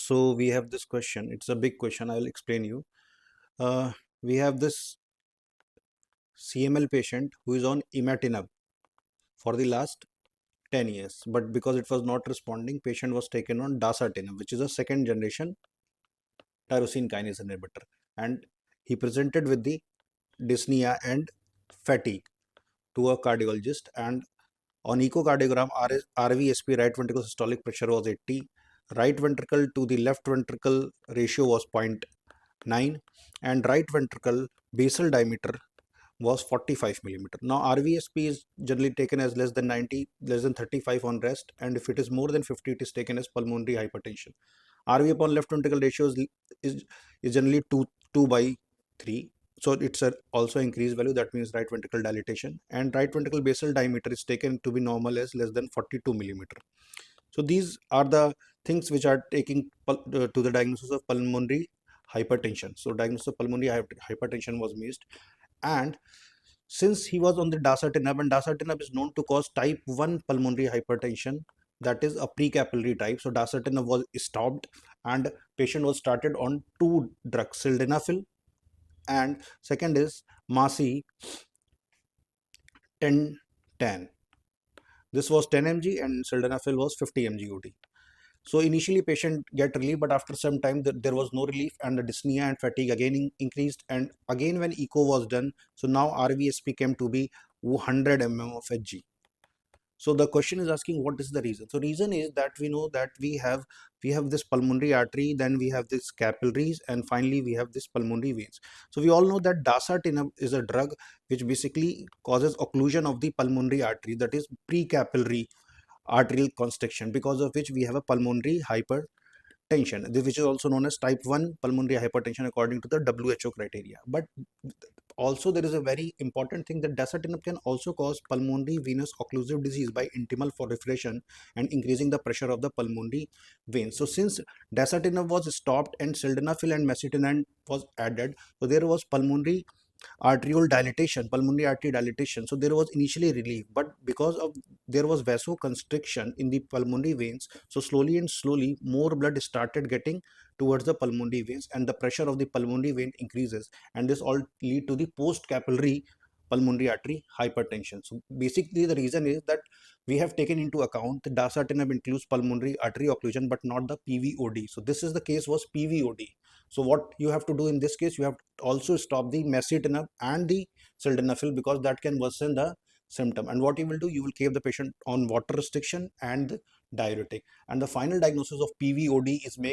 So we have this question. It's a big question. I'll explain you. We have this CML patient who is on imatinib for the last 10 years, but because it was not responding, patient was taken on dasatinib, which is a second generation tyrosine kinase inhibitor, and he presented with the dyspnea and fatigue to a cardiologist, and on echocardiogram RVSP, right ventricle systolic pressure, was 80, right ventricle to the left ventricle ratio was 0.9, and right ventricle basal diameter was 45 millimeter. Now RVSP is generally taken as less than 90, less than 35 on rest, and if it is more than 50, it is taken as pulmonary hypertension. RV upon left ventricle ratio is, is generally 2 by 3. So it's also increased value, that means right ventricle dilatation, and right ventricle basal diameter is taken to be normal as less than 42 millimeter. So these are the things which are taking to the diagnosis of pulmonary hypertension. So diagnosis of pulmonary hypertension was missed, and since he was on the dasatinib, and dasatinib is known to cause type 1 pulmonary hypertension, that is a precapillary type. So dasatinib was stopped, and patient was started on two drugs, sildenafil, and second is Masi 1010. This was 10 mg and sildenafil was 50 mg OD. So initially patient get relief, but after some time there was no relief, and the dyspnea and fatigue again increased, and again when echo was done, so now RVSP came to be 100 mm of Hg. So the question is asking what is the reason. So reason is that we know that we have this pulmonary artery, then we have this capillaries, and finally we have this pulmonary veins. So we all know that dasatinib is a drug which basically causes occlusion of the pulmonary artery, that is precapillary arterial constriction, because of which we have a pulmonary hypertension, which is also known as type 1 pulmonary hypertension according to the WHO criteria. But also there is a very important thing, that dasatinib can also cause pulmonary venous occlusive disease by intimal proliferation and increasing the pressure of the pulmonary veins. So since dasatinib was stopped and sildenafil and macitentan was added, so there was pulmonary arterial dilatation, pulmonary artery dilatation. So there was initially relief, but because of there was vasoconstriction in the pulmonary veins, so slowly and slowly more blood started getting towards the pulmonary veins, and the pressure of the pulmonary vein increases, and this all lead to the post capillary pulmonary artery hypertension. So basically the reason is that we have taken into account the dasatinib includes pulmonary artery occlusion but not the PVOD. So this is the case was PVOD. So what you have to do in this case, you have to also stop the macitentan and the sildenafil, because that can worsen the symptom. And what you will do, you will keep the patient on water restriction and diuretic, and the final diagnosis of PVOD is made